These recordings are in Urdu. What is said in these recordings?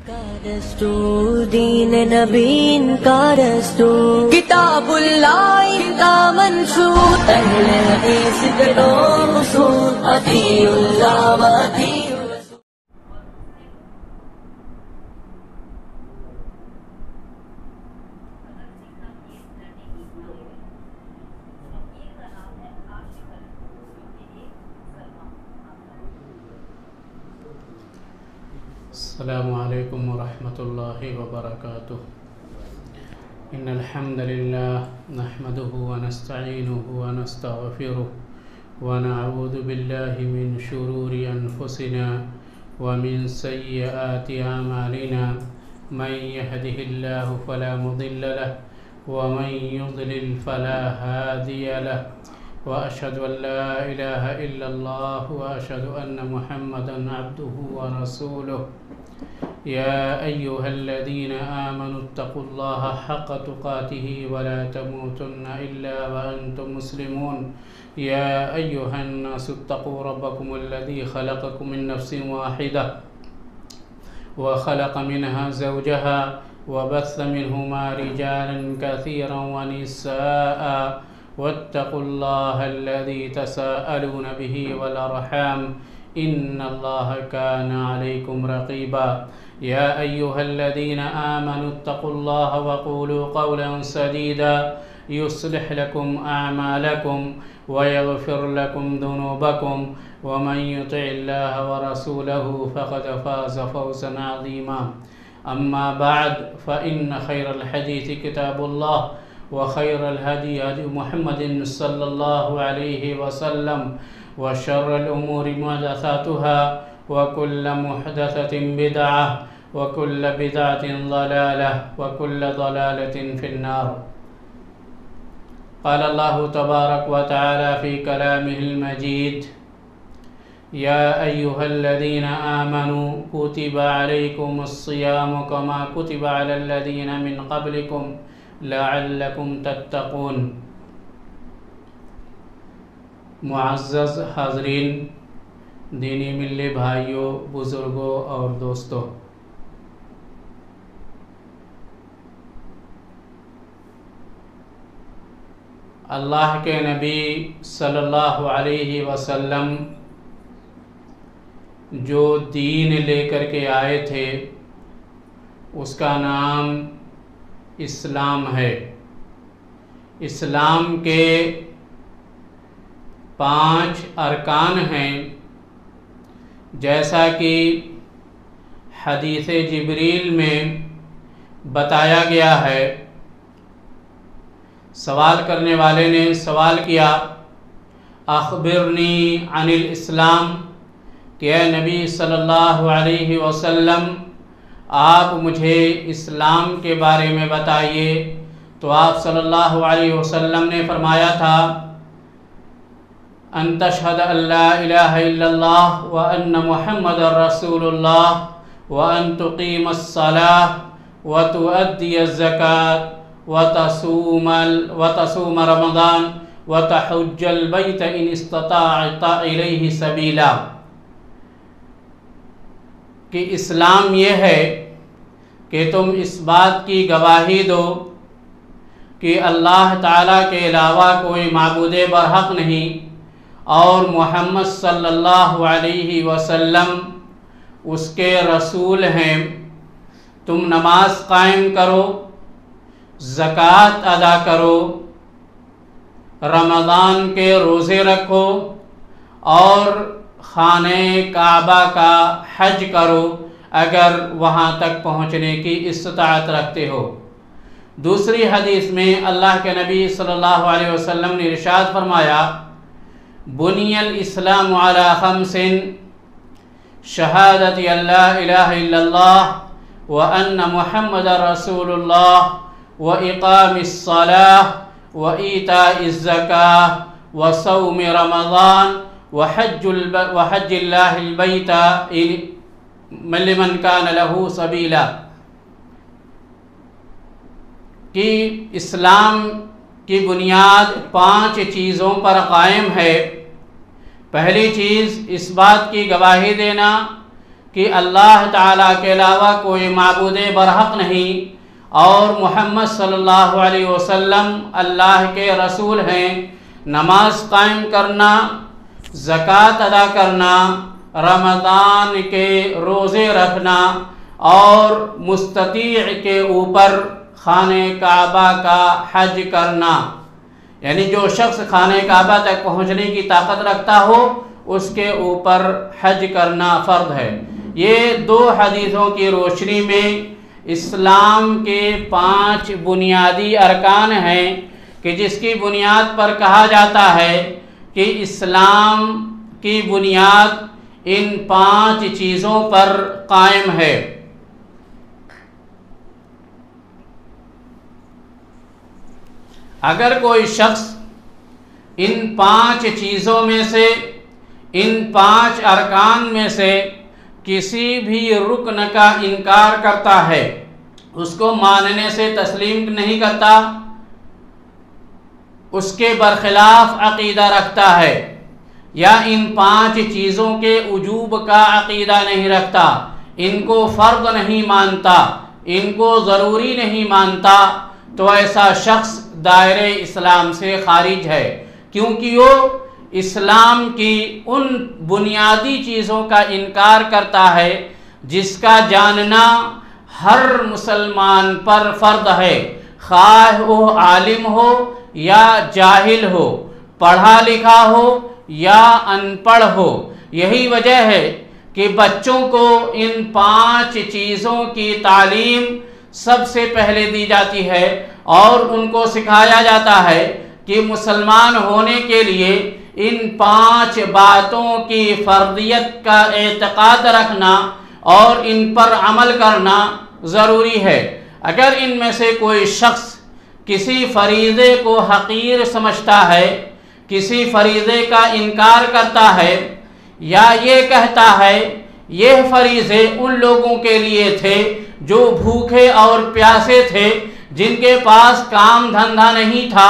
دستور دین نبی کا دستور، کتاب اللہ کا منشور، اہل حدیث کے دو اصول، اطیعوا اللہ و اطیعوا الرسول۔ السلام علیکم ورحمۃ اللہ وبرکاتہ۔ ان الحمد للہ نحمده ونستعینه ونستغفره ونعوذ باللہ من شرور انفسنا ومن سیئات اعمالنا، من يهده الله فلا مضل له ومن يضلل فلا هادي له، وأشهد أن لا إله إلا الله وأشهد أن محمدا عبده ورسوله۔ يا أيها الذين آمنوا اتقوا الله حق تقاته ولا تموتن إلا وأنتم مسلمون۔ يا أيها الناس اتقوا ربكم الذي خلقكم من نفس واحدة وخلق منها زوجها وبث منهما رجالا كثيرا ونساء، واتقوا الله الذي تساءلون به والأرحام إن الله كان عليكم رقيبا۔ يا أيها الذين آمنوا اتقوا الله وقولوا قولا سديدا يصلح لكم أعمالكم ويغفر لكم ذنوبكم، ومن يطع الله ورسوله فقد فاز فوزا عظيما۔ أما بعد، فإن خير الحديث كتاب الله، وخير الهدي هدي محمد صلى الله عليه وسلم، وشر الأمور محدثاتها، وكل محدثة بدعة، وكل بدعة ضلالة، وكل ضلالة في النار۔ قال الله تبارك وتعالى في كلامه المجيد: يا أيها الذين آمنوا كتب عليكم الصيام كما كتب على الذين من قبلكم لعلكم تتقون۔ معزز حاضرین، دینی ملی بھائیوں، بزرگوں اور دوستوں، اللہ کے نبی صلی اللہ علیہ وسلم جو دین لے کر کے آئے تھے اس کا نام اسلام ہے۔ اسلام کے 5 ارکان ہیں، جیسا کہ حدیث جبریل میں بتایا گیا ہے۔ سوال کرنے والے نے سوال کیا: اخبرنی عن الاسلام، کہ اے نبی صلی اللہ علیہ وسلم آپ مجھے اسلام کے بارے میں بتائیے۔ تو آپ صلی اللہ علیہ وسلم نے فرمایا تھا: ان تشہد ان لا الہ الا اللہ وان محمد رسول اللہ وان تقیم الصلاة وتؤدی الزکاة وتصوم رمضان وتحج البیت ان استطاعت الیہ سبیلا۔ کہ اسلام یہ ہے کہ تم اس بات کی گواہی دو کہ اللہ تعالیٰ کے علاوہ کوئی معبود برحق نہیں، اور محمد صلی اللہ علیہ وسلم اس کے رسول ہیں۔ تم نماز قائم کرو، زکوٰۃ ادا کرو، رمضان کے روزے رکھو، اور خانہ کعبہ کا حج کرو اگر وہاں تک پہنچنے کی استطاعت رکھتے ہو۔ دوسری حدیث میں اللہ کے نبی صلی اللہ علیہ وسلم نے ارشاد فرمایا: بنی الاسلام علی 5: شہادت ان لا الہ الا اللہ وان محمد رسول اللہ واقام الصلاة وایتاء الزکاة وصوم رمضان وحج اللہ البیت لمن کان لہ سبیلا۔ کہ اسلام کی بنیاد 5 چیزوں پر قائم ہے۔ پہلی چیز اس بات کی گواہی دینا کہ اللہ تعالیٰ کے علاوہ کوئی معبود برحق نہیں اور محمد صلی اللہ علیہ وسلم اللہ کے رسول ہیں، نماز قائم کرنا، زکوٰۃ ادا کرنا، رمضان کے روزے رکھنا اور مستطیع کے اوپر خانہ کعبہ کا حج کرنا، یعنی جو شخص خانہ کعبہ تک پہنچنے کی طاقت رکھتا ہو اس کے اوپر حج کرنا فرض ہے۔ یہ دو حدیثوں کی روشنی میں اسلام کے 5 بنیادی ارکان ہیں کہ جس کی بنیاد پر کہا جاتا ہے کہ اسلام کی بنیاد ان 5 چیزوں پر قائم ہے۔ اگر کوئی شخص ان 5 چیزوں میں سے، ان 5 ارکان میں سے کسی بھی رکن کا انکار کرتا ہے، اس کو ماننے سے تسلیم نہیں کرتا، اس کے برخلاف عقیدہ رکھتا ہے، یا ان 5 چیزوں کے وجوب کا عقیدہ نہیں رکھتا، ان کو فرض نہیں مانتا، ان کو ضروری نہیں مانتا، تو ایسا شخص دائرہ اسلام سے خارج ہے، کیونکہ وہ اسلام کی ان بنیادی چیزوں کا انکار کرتا ہے جس کا جاننا ہر مسلمان پر فرض ہے، خواہ وہ عالم ہو یا جاہل ہو، پڑھا لکھا ہو یا ان پڑھ ہو۔ یہی وجہ ہے کہ بچوں کو ان 5 چیزوں کی تعلیم سب سے پہلے دی جاتی ہے اور ان کو سکھایا جاتا ہے کہ مسلمان ہونے کے لیے ان 5 باتوں کی فرضیت کا اعتقاد رکھنا اور ان پر عمل کرنا ضروری ہے۔ اگر ان میں سے کوئی شخص کسی فریضے کو حقیر سمجھتا ہے، کسی فریضے کا انکار کرتا ہے، یا یہ کہتا ہے یہ فریضے ان لوگوں کے لیے تھے جو بھوکے اور پیاسے تھے، جن کے پاس کام دھندہ نہیں تھا،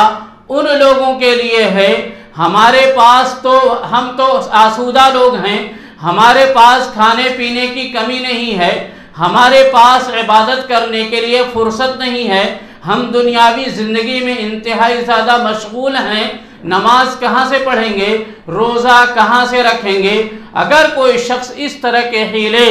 ان لوگوں کے لیے ہے، ہمارے پاس تو ہم تو آسودہ لوگ ہیں، ہمارے پاس کھانے پینے کی کمی نہیں ہے، ہمارے پاس عبادت کرنے کے لیے فرصت نہیں ہے، ہم دنیاوی زندگی میں انتہائی زیادہ مشغول ہیں، نماز کہاں سے پڑھیں گے، روزہ کہاں سے رکھیں گے۔ اگر کوئی شخص اس طرح کے حیلے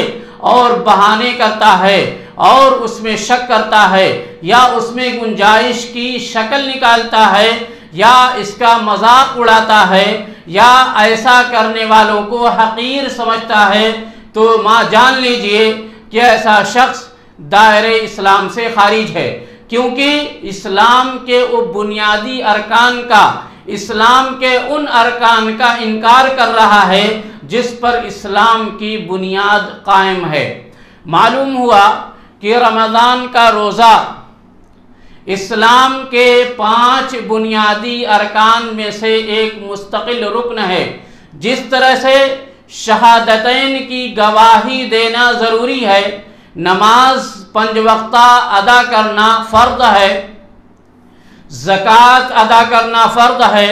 اور بہانے کرتا ہے اور اس میں شک کرتا ہے یا اس میں گنجائش کی شکل نکالتا ہے یا اس کا مذاق اڑاتا ہے یا ایسا کرنے والوں کو حقیر سمجھتا ہے، تو جان لیجئے کہ ایسا شخص دائرہ اسلام سے خارج ہے، کیونکہ اسلام کے وہ بنیادی ارکان کا، اسلام کے ان ارکان کا انکار کر رہا ہے جس پر اسلام کی بنیاد قائم ہے۔ معلوم ہوا کہ رمضان کا روزہ اسلام کے 5 بنیادی ارکان میں سے ایک مستقل رکن ہے۔ جس طرح سے شہادتین کی گواہی دینا ضروری ہے، نماز 5 وقتہ ادا کرنا فرض ہے، زکوٰۃ ادا کرنا فرض ہے،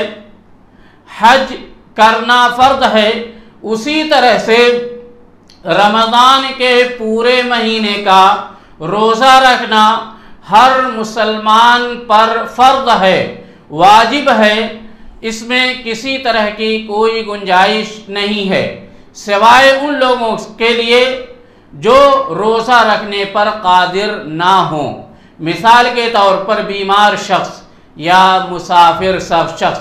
حج کرنا فرض ہے، اسی طرح سے رمضان کے پورے مہینے کا روزہ رکھنا ہر مسلمان پر فرض ہے، واجب ہے، اس میں کسی طرح کی کوئی گنجائش نہیں ہے، سوائے ان لوگوں کے لیے جو روزہ رکھنے پر قادر نہ ہوں۔ مثال کے طور پر بیمار شخص یا مسافر شخص،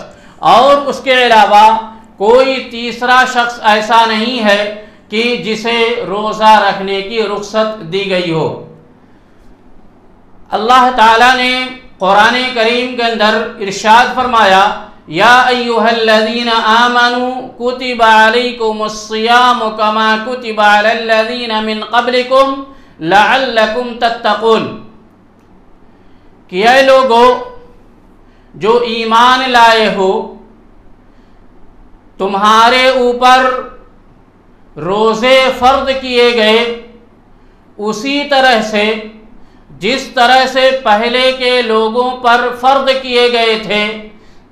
اور اس کے علاوہ کوئی تیسرا شخص ایسا نہیں ہے کہ جسے روزہ رکھنے کی رخصت دی گئی ہو۔ اللہ تعالیٰ نے قرآن کریم کے اندر ارشاد فرمایا، یا ایھا الذین آمنوا کتب علیکم الصیام کما کتب علی الذین من قبلکم لعلکم تتقون، کہ اے لوگو جو ایمان لائے ہو، تمہارے اوپر روزے فرض کیے گئے اسی طرح سے جس طرح سے پہلے کے لوگوں پر فرض کیے گئے تھے،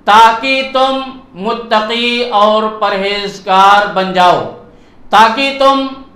تاکہ تم متقی اور پرہیزگار بن جاؤ، تاکہ تم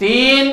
3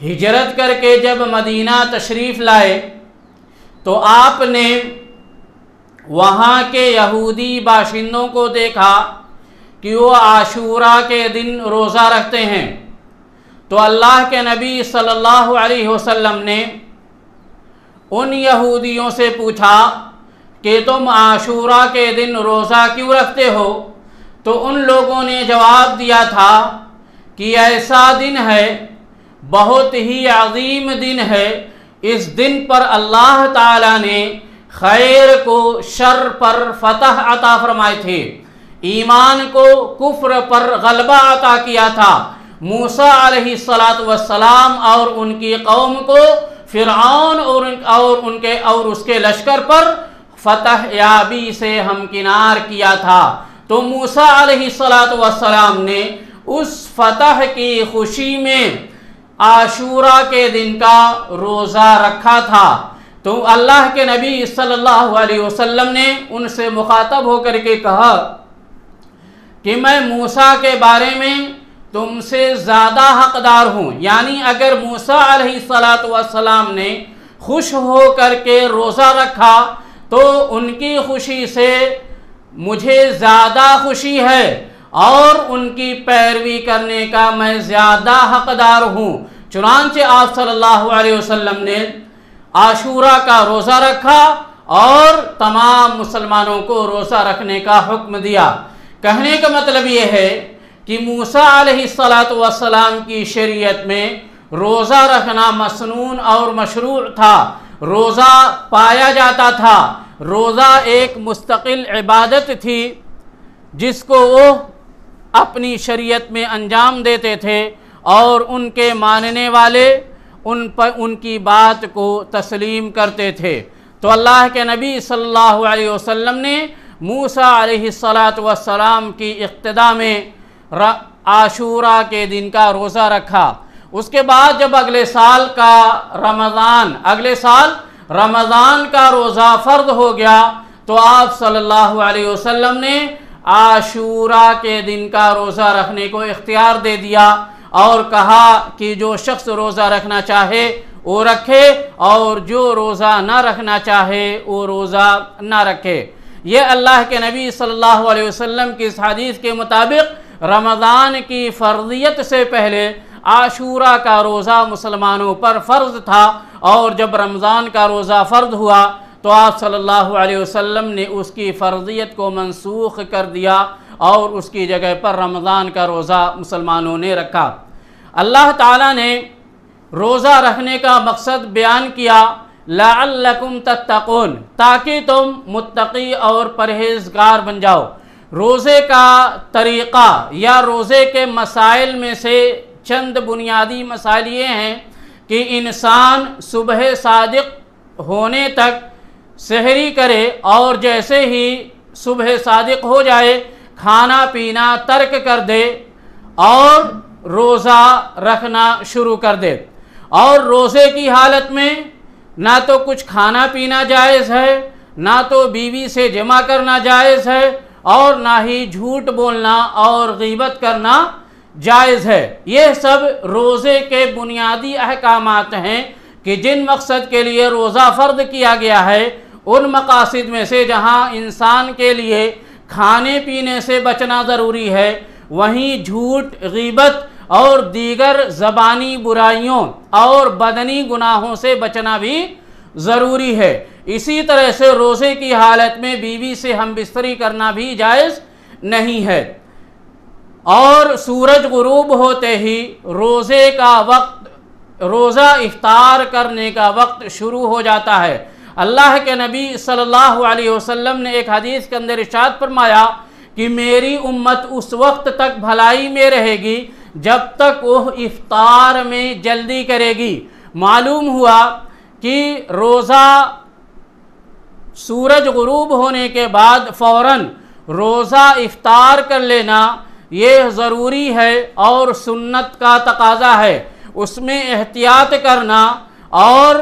ہجرت کر کے جب مدینہ تشریف لائے تو آپ نے وہاں کے یہودی باشندوں کو دیکھا کہ وہ عاشوراء کے دن روزہ رکھتے ہیں، تو اللہ کے نبی صلی اللہ علیہ وسلم نے ان یہودیوں سے پوچھا کہ تم عاشوراء کے دن روزہ کیوں رکھتے ہو؟ تو ان لوگوں نے جواب دیا تھا کہ ایسا دن ہے، بہت ہی عظیم دن ہے، اس دن پر اللہ تعالیٰ نے خیر کو شر پر فتح عطا فرمائے تھے، ایمان کو کفر پر غلبہ عطا کیا تھا، موسیٰ علیہ السلام اور ان کی قوم کو فرعون اور اس کے لشکر پر فتح یابی سے ہمکنار کیا تھا۔ تو موسیٰ علیہ السلام نے اس فتح کی خوشی میں عاشوراء کے دن کا روزہ رکھا تھا۔ تو اللہ کے نبی صلی اللہ علیہ وسلم نے ان سے مخاطب ہو کر کے کہا کہ میں موسیٰ کے بارے میں تم سے زیادہ حقدار ہوں، یعنی اگر موسیٰ علیہ السلام نے خوش ہو کر کے روزہ رکھا تو ان کی خوشی سے مجھے زیادہ خوشی ہے اور ان کی پیروی کرنے کا میں زیادہ حقدار ہوں۔ چنانچہ آپ صلی اللہ علیہ وسلم نے عاشوراء کا روزہ رکھا اور تمام مسلمانوں کو روزہ رکھنے کا حکم دیا۔ کہنے کا مطلب یہ ہے کہ موسیٰ علیہ السلام کی شریعت میں روزہ رکھنا مسنون اور مشروع تھا، روزہ پایا جاتا تھا، روزہ ایک مستقل عبادت تھی جس کو وہ اپنی شریعت میں انجام دیتے تھے اور ان کے ماننے والے ان کی بات کو تسلیم کرتے تھے۔ تو اللہ کے نبی صلی اللہ علیہ وسلم نے موسیٰ علیہ السلام کی اقتداء میں عاشوراء کے دن کا روزہ رکھا۔ اس کے بعد جب اگلے سال رمضان کا روزہ فرض ہو گیا تو آپ صلی اللہ علیہ وسلم نے عاشوراء کے دن کا روزہ رکھنے کو اختیار دے دیا اور کہا کہ جو شخص روزہ رکھنا چاہے وہ رکھے اور جو روزہ نہ رکھنا چاہے وہ روزہ نہ رکھے۔ یہ اللہ کے نبی صلی اللہ علیہ وسلم کی اس حدیث کے مطابق رمضان کی فرضیت سے پہلے عاشوراء کا روزہ مسلمانوں پر فرض تھا، اور جب رمضان کا روزہ فرض ہوا تو آپ صلی اللہ علیہ وسلم نے اس کی فرضیت کو منسوخ کر دیا اور اس کی جگہ پر رمضان کا روزہ مسلمانوں نے رکھا۔ اللہ تعالیٰ نے روزہ رکھنے کا مقصد بیان کیا، لعلکم تتقون، تاکہ تم متقی اور پرہیزگار بن جاؤ۔ روزے کا طریقہ یا روزے کے مسائل میں سے چند بنیادی مسائل یہ ہیں کہ انسان صبح صادق ہونے تک سحری کرے اور جیسے ہی صبح صادق ہو جائے کھانا پینا ترک کر دے اور روزہ رکھنا شروع کر دے۔ اور روزے کی حالت میں نہ تو کچھ کھانا پینا جائز ہے، نہ تو بیوی سے جمع کرنا جائز ہے، اور نہ ہی جھوٹ بولنا اور غیبت کرنا جائز ہے۔ یہ سب روزے کے بنیادی احکامات ہیں کہ جن مقصد کے لیے روزہ فرض کیا گیا ہے، ان مقاصد میں سے جہاں انسان کے لیے کھانے پینے سے بچنا ضروری ہے، وہیں جھوٹ، غیبت اور دیگر زبانی برائیوں اور بدنی گناہوں سے بچنا بھی ضروری ہے۔ اسی طرح سے روزے کی حالت میں بیوی سے ہم بستری کرنا بھی جائز نہیں ہے۔ اور سورج غروب ہوتے ہی روزہ افطار کرنے کا وقت شروع ہو جاتا ہے۔ اللہ کے نبی صلی اللہ علیہ وسلم نے ایک حدیث کے اندر ارشاد فرمایا کہ میری امت اس وقت تک بھلائی میں رہے گی جب تک وہ افطار میں جلدی کرے گی۔ معلوم ہوا کہ روزہ سورج غروب ہونے کے بعد فوراً روزہ افطار کر لینا یہ ضروری ہے اور سنت کا تقاضا ہے۔ اس میں احتیاط کرنا اور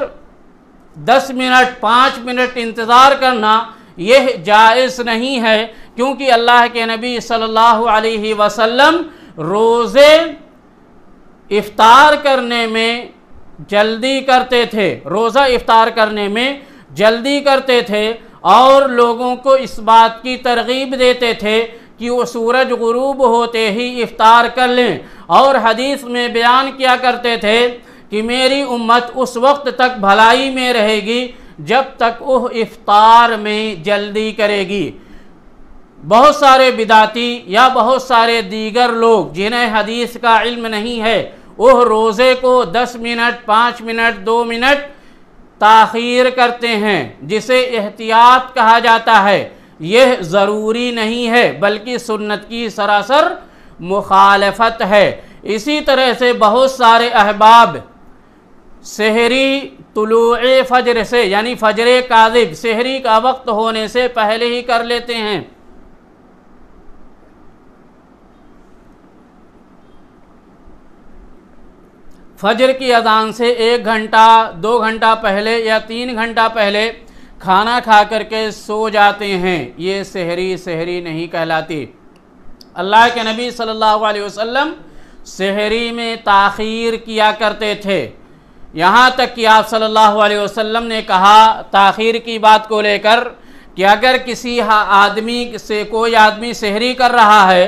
10 منٹ 5 منٹ انتظار کرنا یہ جائز نہیں ہے، کیونکہ اللہ کے نبی صلی اللہ علیہ وسلم روزے افطار کرنے میں جلدی کرتے تھے، روزہ افطار کرنے میں جلدی کرتے تھے اور لوگوں کو اس بات کی ترغیب دیتے تھے کہ وہ سورج غروب ہوتے ہی افطار کر لیں، اور حدیث میں بیان کیا کرتے تھے کہ میری امت اس وقت تک بھلائی میں رہے گی جب تک وہ افطار میں جلدی کرے گی۔ بہت سارے بدعتی یا بہت سارے دیگر لوگ جنہیں حدیث کا علم نہیں ہے، وہ روزے کو 10 منٹ 5 منٹ 2 منٹ تاخیر کرتے ہیں، جسے احتیاط کہا جاتا ہے۔ یہ ضروری نہیں ہے بلکہ سنت کی سراسر مخالفت ہے۔ اسی طرح سے بہت سارے احباب سحری طلوع فجر سے یعنی فجر کاذب سحری کا وقت ہونے سے پہلے ہی کر لیتے ہیں۔ فجر کی اذان سے 1 گھنٹہ 2 گھنٹہ پہلے یا 3 گھنٹہ پہلے کھانا کھا کر کے سو جاتے ہیں، یہ سحری نہیں کہلاتی۔ اللہ کے نبی صلی اللہ علیہ وسلم سحری میں تاخیر کیا کرتے تھے، یہاں تک کہ آپ صلی اللہ علیہ وسلم نے کہا تاخیر کی بات کو لے کر کہ اگر کسی آدمی سے کوئی آدمی سحری کر رہا ہے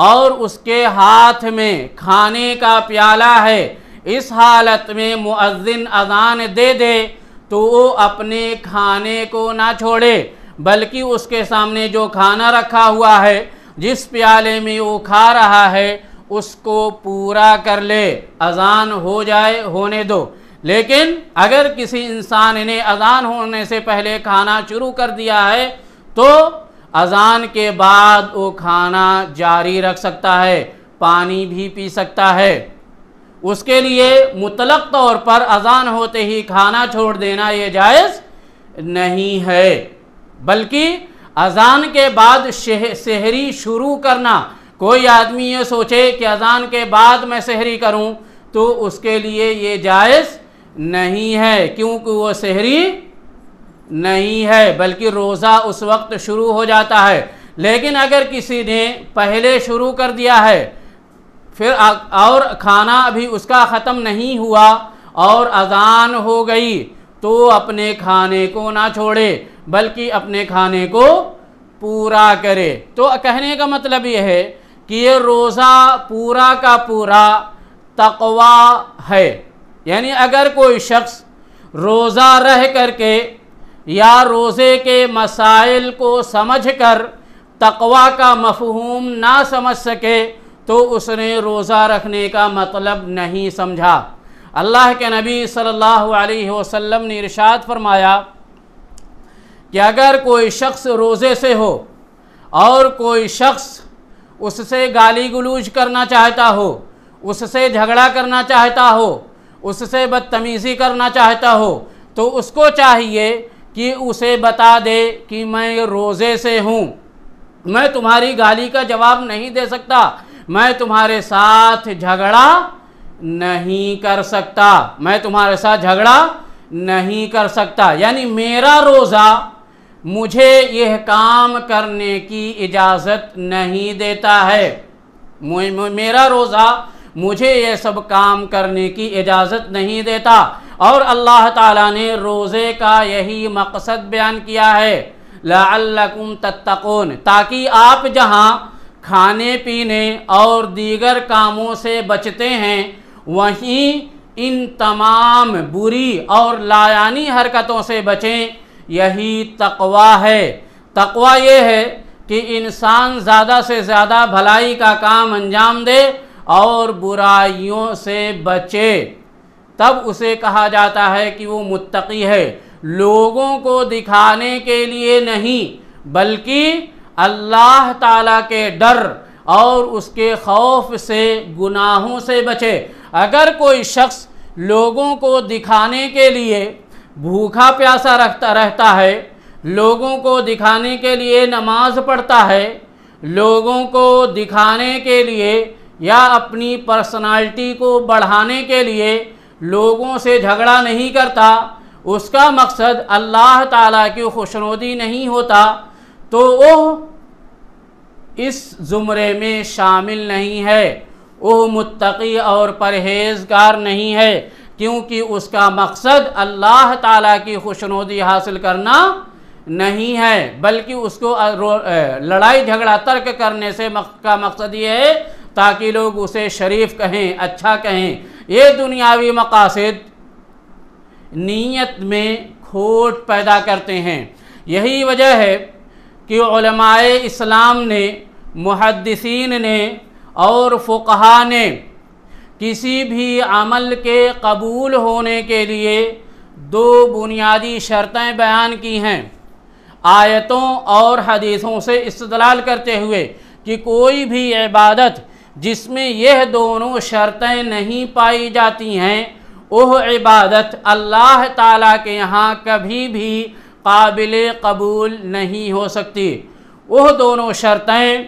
اور اس کے ہاتھ میں کھانے کا پیالہ ہے، اس حالت میں مؤذن اذان دے دے تو وہ اپنے کھانے کو نہ چھوڑے بلکہ اس کے سامنے جو کھانا رکھا ہوا ہے، جس پیالے میں وہ کھا رہا ہے، اس کو پورا کر لے، اذان ہو جائے ہونے دو۔ لیکن اگر کسی انسان نے اذان ہونے سے پہلے کھانا شروع کر دیا ہے تو اذان کے بعد وہ کھانا جاری رکھ سکتا ہے، پانی بھی پی سکتا ہے۔ اس کے لیے مطلق طور پر اذان ہوتے ہی کھانا چھوڑ دینا یہ جائز نہیں ہے، بلکہ اذان کے بعد سحری شروع کرنا، کوئی آدمی یہ سوچے کہ اذان کے بعد میں سحری کروں تو اس کے لیے یہ جائز نہیں ہے، کیونکہ وہ سحری نہیں ہے بلکہ روزہ اس وقت شروع ہو جاتا ہے۔ لیکن اگر کسی نے پہلے شروع کر دیا ہے پھر اور کھانا ابھی اس کا ختم نہیں ہوا اور اذان ہو گئی تو اپنے کھانے کو نہ چھوڑے بلکہ اپنے کھانے کو پورا کرے۔ تو کہنے کا مطلب یہ ہے کہ یہ روزہ پورا کا پورا تقویٰ ہے، یعنی اگر کوئی شخص روزہ رہ کر کے یا روزے کے مسائل کو سمجھ کر تقویٰ کا مفہوم نہ سمجھ سکے تو اس نے روزہ رکھنے کا مطلب نہیں سمجھا۔ اللہ کے نبی صلی اللہ علیہ وسلم نے ارشاد فرمایا کہ اگر کوئی شخص روزے سے ہو اور کوئی شخص اس سے گالی گلوچ کرنا چاہتا ہو، اس سے جھگڑا کرنا چاہتا ہو، اس سے بدتمیزی کرنا چاہتا ہو، تو اس کو چاہیے کہ اسے بتا دے کہ میں روزے سے ہوں، میں تمہاری گالی کا جواب نہیں دے سکتا، میں تمہارے ساتھ جھگڑا نہیں کر سکتا، میں تمہارے ساتھ جھگڑا نہیں کر سکتا، یعنی میرا روزہ مجھے یہ کام کرنے کی اجازت نہیں دیتا ہے، میرا روزہ مجھے یہ سب کام کرنے کی اجازت نہیں دیتا۔ اور اللہ تعالیٰ نے روزے کا یہی مقصد بیان کیا ہے، لعلکم تتقون، تاکہ آپ جہاں کھانے پینے اور دیگر کاموں سے بچتے ہیں وہیں ان تمام بری اور لایانی حرکتوں سے بچیں، یہی تقویٰ ہے۔ تقویٰ یہ ہے کہ انسان زیادہ سے زیادہ بھلائی کا کام انجام دے اور برائیوں سے بچے، تب اسے کہا جاتا ہے کہ وہ متقی ہے، لوگوں کو دکھانے کے لیے نہیں بلکہ اللہ تعالیٰ کے ڈر اور اس کے خوف سے گناہوں سے بچے۔ اگر کوئی شخص لوگوں کو دکھانے کے لیے بھوکا پیاسا رہتا ہے، لوگوں کو دکھانے کے لیے نماز پڑھتا ہے، لوگوں کو دکھانے کے لیے یا اپنی پرسنالٹی کو بڑھانے کے لیے لوگوں سے جھگڑا نہیں کرتا، اس کا مقصد اللہ تعالیٰ کی خوشنودی نہیں ہوتا، تو وہ اس زمرے میں شامل نہیں ہے، وہ متقی اور پرہیزگار نہیں ہے، کیونکہ اس کا مقصد اللہ تعالیٰ کی خوشنودی حاصل کرنا نہیں ہے، بلکہ اس کو لڑائی جھگڑا ترک کرنے سے کا مقصد یہ ہے تاکہ لوگ اسے شریف کہیں، اچھا کہیں۔ یہ دنیاوی مقاصد نیت میں کھوٹ پیدا کرتے ہیں۔ یہی وجہ ہے کہ علماء اسلام نے، محدثین نے اور فقہا نے کسی بھی عمل کے قبول ہونے کے لیے دو بنیادی شرطیں بیان کی ہیں، آیتوں اور حدیثوں سے استدلال کرتے ہوئے کہ کوئی بھی عبادت جس میں یہ دونوں شرطیں نہیں پائی جاتی ہیں وہ عبادت اللہ تعالیٰ کے یہاں کبھی بھی قابل قبول نہیں ہو سکتی۔ وہ دونوں شرطیں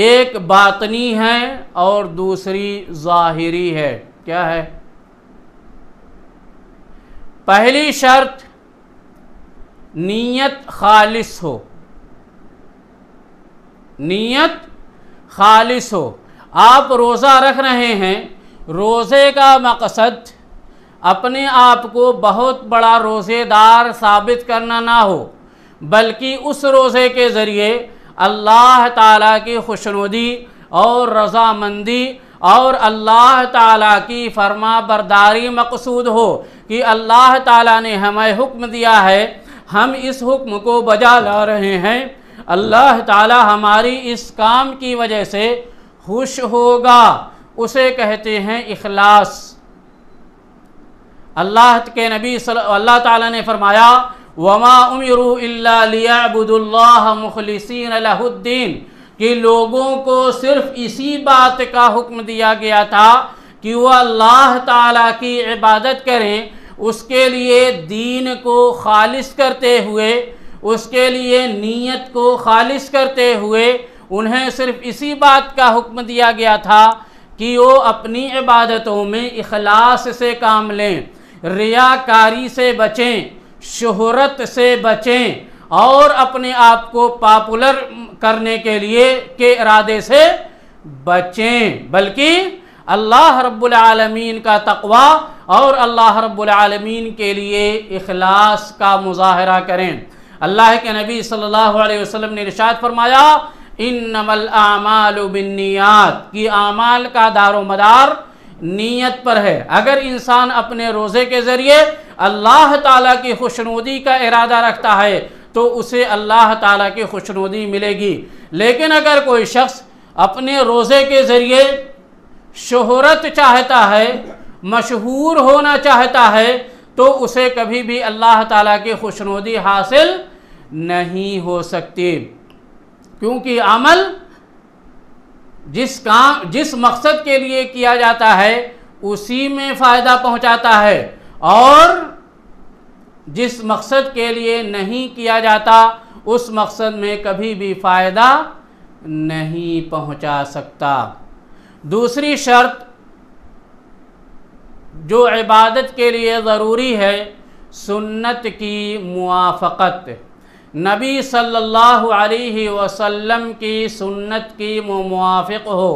ایک باطنی ہے اور دوسری ظاہری ہے۔ کیا ہے؟ پہلی شرط نیت خالص ہو، نیت خالص ہو۔ آپ روزہ رکھ رہے ہیں، روزے کا مقصد اپنے آپ کو بہت بڑا روزے دار ثابت کرنا نہ ہو، بلکہ اس روزے کے ذریعے اللہ تعالیٰ کی خوشنودی اور رضامندی اور اللہ تعالیٰ کی فرما برداری مقصود ہو کہ اللہ تعالیٰ نے ہمیں حکم دیا ہے، ہم اس حکم کو بجا لا رہے ہیں، اللہ تعالیٰ ہماری اس کام کی وجہ سے خوش ہوگا، اسے کہتے ہیں اخلاص۔ اللہ کے نبی اللہ تعالیٰ نے فرمایا وَمَا أُمِرُوا إِلَّا لِيَعْبُدُوا اللَّهَ مُخْلِصِينَ لَهُ الدِّينَ، کہ لوگوں کو صرف اسی بات کا حکم دیا گیا تھا کہ وہ اللہ تعالیٰ کی عبادت کریں، اس کے لیے دین کو خالص کرتے ہوئے، اس کے لیے نیت کو خالص کرتے ہوئے انہیں صرف اسی بات کا حکم دیا گیا تھا کہ وہ اپنی عبادتوں میں اخلاص سے کام لیں، ریاکاری سے بچیں، شہرت سے بچیں اور اپنے آپ کو پاپولر کرنے کے لیے کے ارادے سے بچیں، بلکہ اللہ رب العالمین کا تقوی اور اللہ رب العالمین کے لیے اخلاص کا مظاہرہ کریں۔ اللہ کے نبی صلی اللہ علیہ وسلم نے ارشاد فرمایا انما الاعمال بالنیات، کہ اعمال کا دار و مدار نیت پر ہے۔ اگر انسان اپنے روزے کے ذریعے اللہ تعالیٰ کی خوشنودی کا ارادہ رکھتا ہے تو اسے اللہ تعالیٰ کی خوشنودی ملے گی، لیکن اگر کوئی شخص اپنے روزے کے ذریعے شہرت چاہتا ہے، مشہور ہونا چاہتا ہے، تو اسے کبھی بھی اللہ تعالیٰ کی خوشنودی حاصل نہیں ہو سکتی، کیونکہ عمل جس مقصد کے لیے کیا جاتا ہے اسی میں فائدہ پہنچاتا ہے، اور جس مقصد کے لیے نہیں کیا جاتا اس مقصد میں کبھی بھی فائدہ نہیں پہنچا سکتا۔ دوسری شرط جو عبادت کے لیے ضروری ہے، سنت کی موافقت، نبی صلی اللہ علیہ وسلم کی سنت کی موافق ہو۔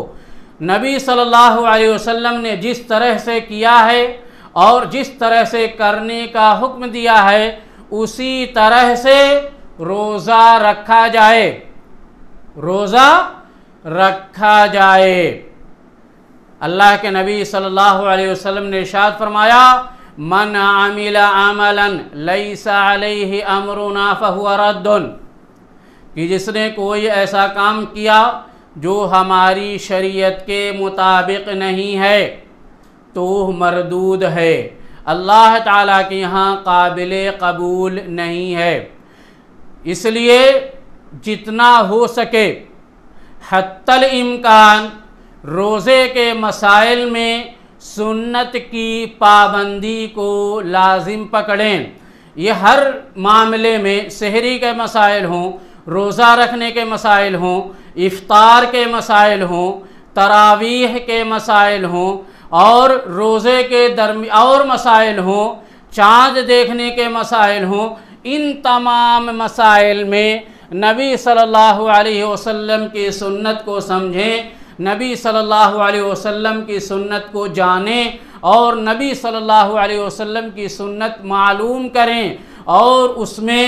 نبی صلی اللہ علیہ وسلم نے جس طرح سے کیا ہے اور جس طرح سے کرنے کا حکم دیا ہے اسی طرح سے روزہ رکھا جائے، روزہ رکھا جائے۔ اللہ کے نبی صلی اللہ علیہ وسلم نے ارشاد فرمایا من عمل عملا لیس علیہ امرنا فہو رد، کہ جس نے کوئی ایسا کام کیا جو ہماری شریعت کے مطابق نہیں ہے تو وہ مردود ہے، اللہ تعالیٰ کے یہاں قابل قبول نہیں ہے۔ اس لیے جتنا ہو سکے حتی الامکان روزے کے مسائل میں سنت کی پابندی کو لازم پکڑیں۔ یہ ہر معاملے میں سحری کے مسائل ہوں، روزہ رکھنے کے مسائل ہوں، افطار کے مسائل ہوں، تراویح کے مسائل ہوں اور روزے کے اور مسائل ہوں، چاند دیکھنے کے مسائل ہوں، ان تمام مسائل میں نبی صلی اللہ علیہ وسلم کی سنت کو سمجھیں، نبی صلی اللہ علیہ وسلم کی سنت کو جانیں اور نبی صلی اللہ علیہ وسلم کی سنت معلوم کریں اور اس میں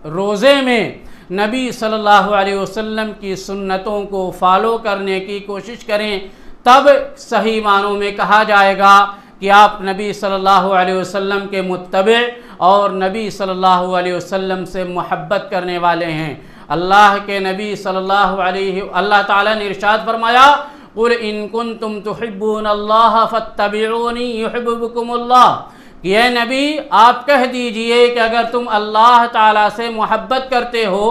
روزے میں نبی صلی اللہ علیہ وسلم کی سنتوں کو فالو کرنے کی کوشش کریں، تب صحیح معنوں میں کہا جائے گا کہ آپ نبی صلی اللہ علیہ وسلم کے متبع اور نبی صلی اللہ علیہ وسلم سے محبت کرنے والے ہیں۔ اللہ کے نبی صلی اللہ تعالیٰ نے ارشاد فرمایا، قُلْ إِن كُنْتُمْ تُحِبُّونَ اللَّهَ فَاتَّبِعُونِي يُحِبُّكُمُ اللَّهُ کہ اے نبی آپ کہہ دیجئے کہ اگر تم اللہ تعالیٰ سے محبت کرتے ہو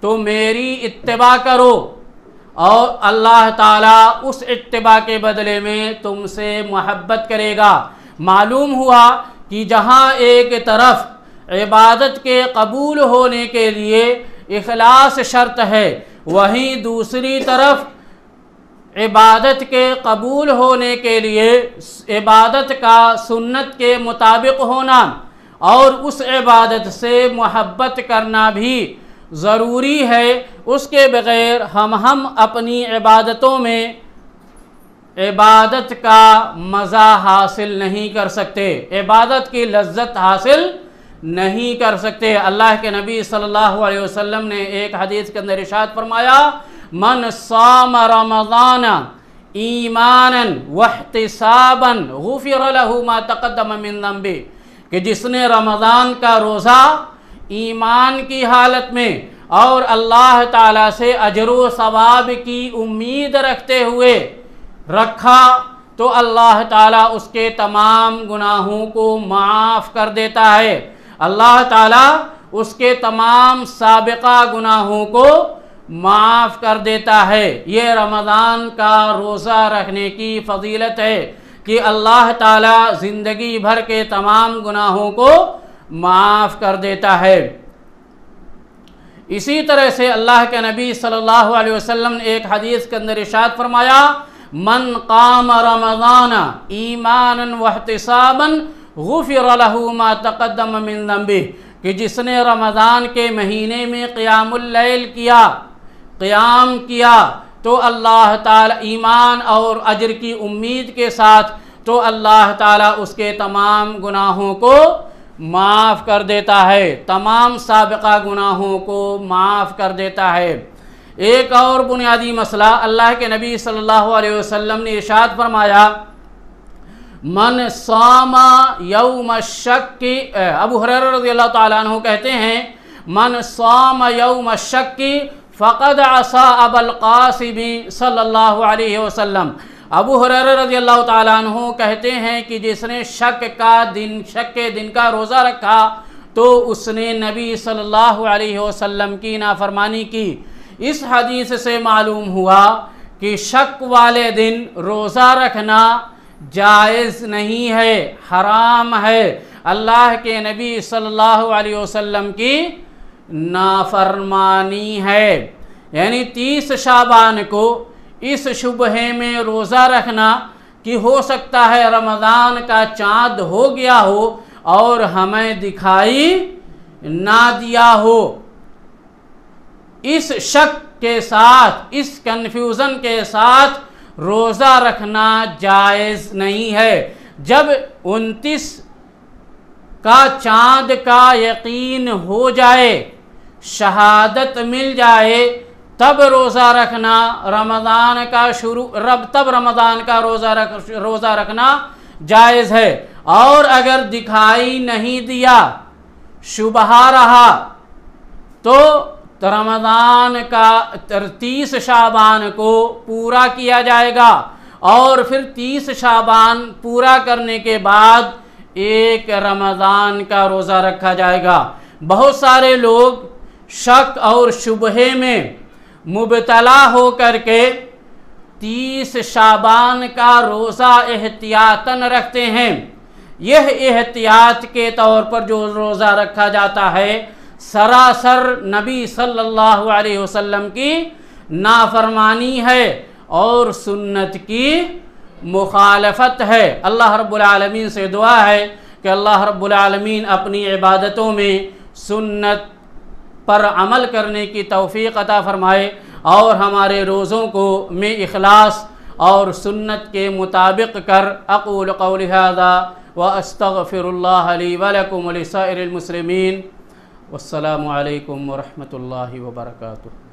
تو میری اتباع کرو، اور اللہ تعالیٰ اس اتباع کے بدلے میں تم سے محبت کرے گا۔ معلوم ہوا کہ جہاں ایک طرف عبادت کے قبول ہونے کے لیے اخلاص شرط ہے، وہیں دوسری طرف عبادت کے قبول ہونے کے لیے عبادت کا سنت کے مطابق ہونا اور اس عبادت سے محبت کرنا بھی ضروری ہے۔ اس کے بغیر ہم اپنی عبادتوں میں عبادت کا مزہ حاصل نہیں کر سکتے، عبادت کی لذت حاصل نہیں کر سکتے۔ اللہ کے نبی صلی اللہ علیہ وسلم نے ایک حدیث کے اندر ارشاد فرمایا، من صام رمضان ایمانا واحتسابا غفر له ما تقدم من ذنبه کہ جس نے رمضان کا روزہ ایمان کی حالت میں اور اللہ تعالیٰ سے اجر و ثواب کی امید رکھتے ہوئے رکھا تو اللہ تعالیٰ اس کے تمام گناہوں کو معاف کر دیتا ہے، اللہ تعالیٰ اس کے تمام سابقہ گناہوں کو معاف کر دیتا ہے۔ یہ رمضان کا روزہ رکھنے کی فضیلت ہے کہ اللہ تعالیٰ زندگی بھر کے تمام گناہوں کو معاف کر دیتا ہے۔ اسی طرح سے اللہ کے نبی صلی اللہ علیہ وسلم نے ایک حدیث کے اندر ارشاد فرمایا، من قام رمضان ایمانا واحتسابا غفر له ما تقدم من ذنبه کہ جس نے رمضان کے مہینے میں قیام اللیل قیام کیا تو اللہ تعالی ایمان اور اجر کی امید کے ساتھ تو اللہ تعالیٰ اس کے تمام گناہوں کو معاف کر دیتا ہے، تمام سابقہ گناہوں کو معاف کر دیتا ہے۔ ایک اور بنیادی مسئلہ اللہ کے نبی صلی اللہ علیہ وسلم نے ارشاد فرمایا، من صام یوم الشک، ابو ہریرہ رضی اللہ تعالیٰ عنہ کہتے ہیں، من صام یوم الشک فقد عصى ابا القاسم صلی اللہ علیہ وسلم۔ ابو ہریرہ رضی اللہ تعالیٰ عنہ کہتے ہیں کہ جس نے شک کے دن کا روزہ رکھا تو اس نے نبی صلی اللہ علیہ وسلم کی نافرمانی کی۔ اس حدیث سے معلوم ہوا کہ شک والے دن روزہ رکھنا جائز نہیں ہے، حرام ہے، اللہ کے نبی صلی اللہ علیہ وسلم کی نافرمانی ہے۔ یعنی 30 شعبان کو اس شبہے میں روزہ رکھنا کہ ہو سکتا ہے رمضان کا چاند ہو گیا ہو اور ہمیں دکھائی نہ دیا ہو، اس شک کے ساتھ، اس کنفیوژن کے ساتھ روزہ رکھنا جائز نہیں ہے۔ جب 29 کا چاند کا یقین ہو جائے، شہادت مل جائے، تب روزہ رکھنا تب رمضان کا روزہ رکھنا جائز ہے، اور اگر دکھائی نہیں دیا، شبہ رہا، تو رمضان کا 30 شعبان کو پورا کیا جائے گا، اور پھر 30 شعبان پورا کرنے کے بعد ایک رمضان کا روزہ رکھا جائے گا۔ بہت سارے لوگ شک اور شبہے میں مبتلا ہو کر کے 30 شعبان کا روزہ احتیاطاً رکھتے ہیں۔ یہ احتیاط کے طور پر جو روزہ رکھا جاتا ہے سراسر نبی صلی اللہ علیہ وسلم کی نافرمانی ہے اور سنت کی مخالفت ہے۔ اللہ رب العالمین سے دعا ہے کہ اللہ رب العالمین اپنی عبادتوں میں سنت پر عمل کرنے کی توفیق عطا فرمائے اور ہمارے روزوں کو میں اخلاص اور سنت کے مطابق کر۔ اقول قولی ھذا واستغفر اللہ لی ولکم ولسائر المسلمین، والسلام علیکم ورحمۃ اللہ وبرکاتہ۔